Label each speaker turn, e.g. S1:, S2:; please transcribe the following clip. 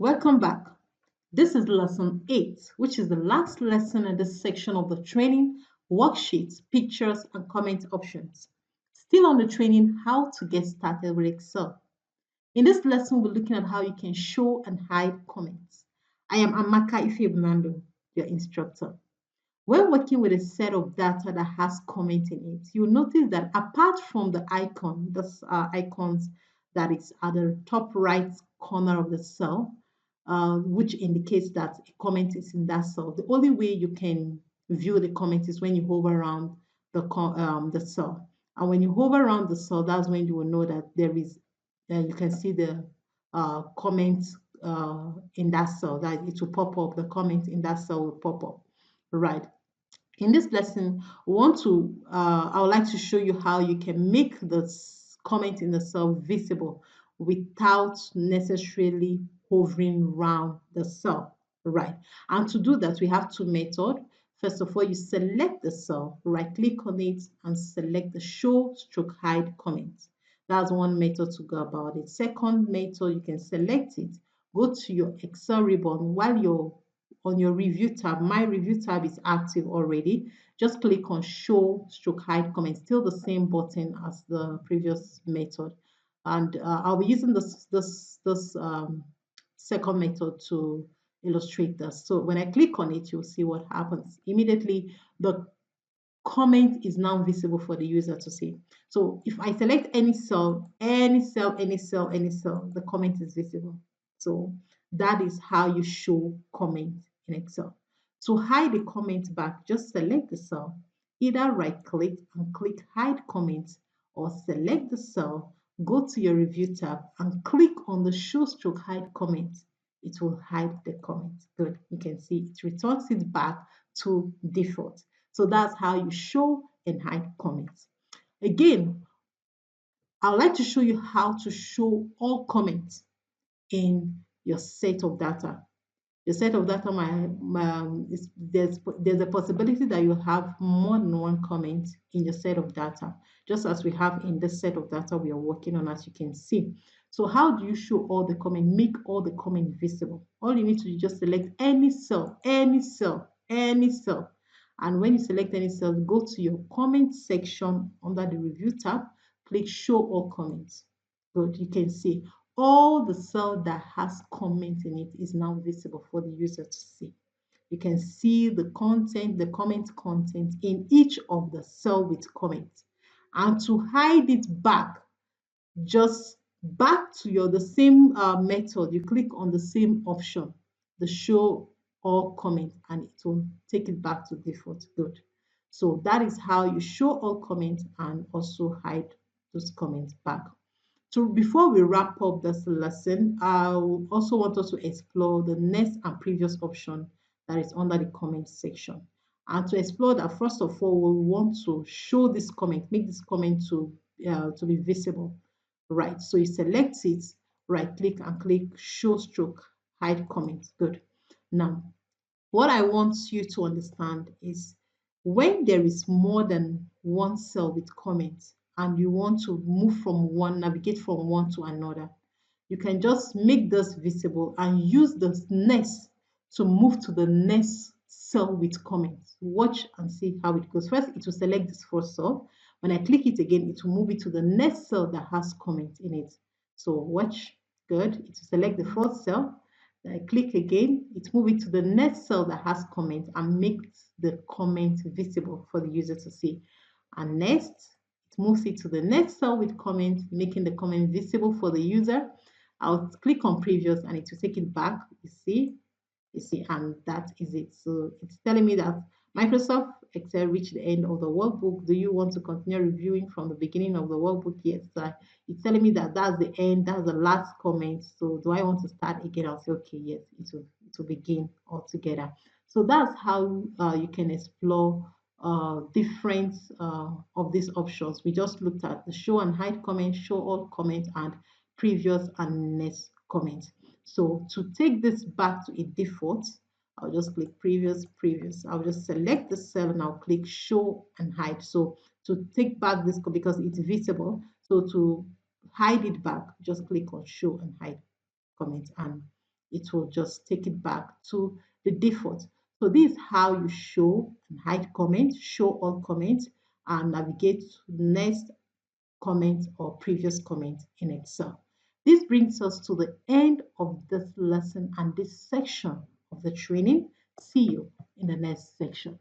S1: Welcome back. This is lesson 8, which is the last lesson in this section of the training worksheets, pictures, and comment options. Still on the training, how to get started with Excel. In this lesson, we're looking at how you can show and hide comments. I am Amaka Ifeobunando, your instructor. When working with a set of data that has comment in it, you'll notice that apart from the icon, this icons that is at the top right corner of the cell, which indicates that a comment is in that cell. The only way you can view the comment is when you hover around the cell. And when you hover around the cell, that's when you will know that there is, you can see the comments in that cell, that it will pop up, the comment in that cell will pop up, right? In this lesson, I would like to show you how you can make the comment in the cell visible without necessarily hovering around the cell, right? And to do that, we have two methods. First of all, you select the cell, right click on it and select the show stroke hide comment. That's one method to go about it. Second method, you can select it, go to your Excel ribbon while you're on your review tab. My review tab is active already. Just click on show stroke hide comment, still the same button as the previous method. And I'll be using this second method to illustrate this. So when I click on it, you'll see what happens. Immediately, the comment is now visible for the user to see. So if I select any cell, any cell, any cell, any cell, the comment is visible. So that is how you show comment in Excel. To hide the comment back, just select the cell, either right click and click hide comment, or select the cell, go to your review tab and click on the show stroke hide comment. It will hide the comment. Good, you can see it returns it back to default. So that's how you show and hide comments. Again, I would like to show you how to show all comments in your set of data. Your set of data, there's a possibility that you have more than one comment in your set of data, just as we have in this set of data we are working on, as you can see. So how do you show all the comment, make all the comment visible? All you need to do is just select any cell, any cell, any cell. And when you select any cell, go to your comment section under the review tab, click show all comments. Good, you can see all the cell that has comment in it is now visible for the user to see. You can see the content, the comment content in each of the cell with comment. And to hide it back, just back to the same method, you click on the same option, the show all comment, and it will take it back to default. Good. So that is how you show all comments and also hide those comments back. So before we wrap up this lesson, I also want us to explore the next and previous option that is under the comment section. And to explore that, first of all, we want to show this comment, make this comment to be visible, right? So you select it, right click and click show stroke hide comment. Good. Now, what I want you to understand is when there is more than one cell with comments and you want to move from one, navigate from one to another, you can just make this visible and use the next to move to the next cell with comments. Watch and see how it goes. First, it will select this first cell. When I click it again, it will move it to the next cell that has comment in it. So watch. Good. It will select the first cell. Then I click again, it moves it to the next cell that has comment and makes the comment visible for the user to see. And next, it moves it to the next cell with comment, making the comment visible for the user. I'll click on previous and it will take it back. You see, and that is it. So it's telling me that Microsoft Excel reached the end of the workbook. Do you want to continue reviewing from the beginning of the workbook? Yes. So it's telling me that that's the end, that's the last comment. So do I want to start again? I'll say, okay, yes, it will begin altogether. So that's how you can explore different of these options. We just looked at the show and hide comment, show all comment, and previous and next comment. So to take this back to a default, I'll just click previous, previous. I'll just select the cell and I'll click show and hide. So to take back this, because it's visible, so to hide it back, just click on show and hide comment and it will just take it back to the default. So this is how you show and hide comments, show all comments, and navigate to the next comment or previous comment in Excel. This brings us to the end of this lesson and this section of the training. See you in the next section.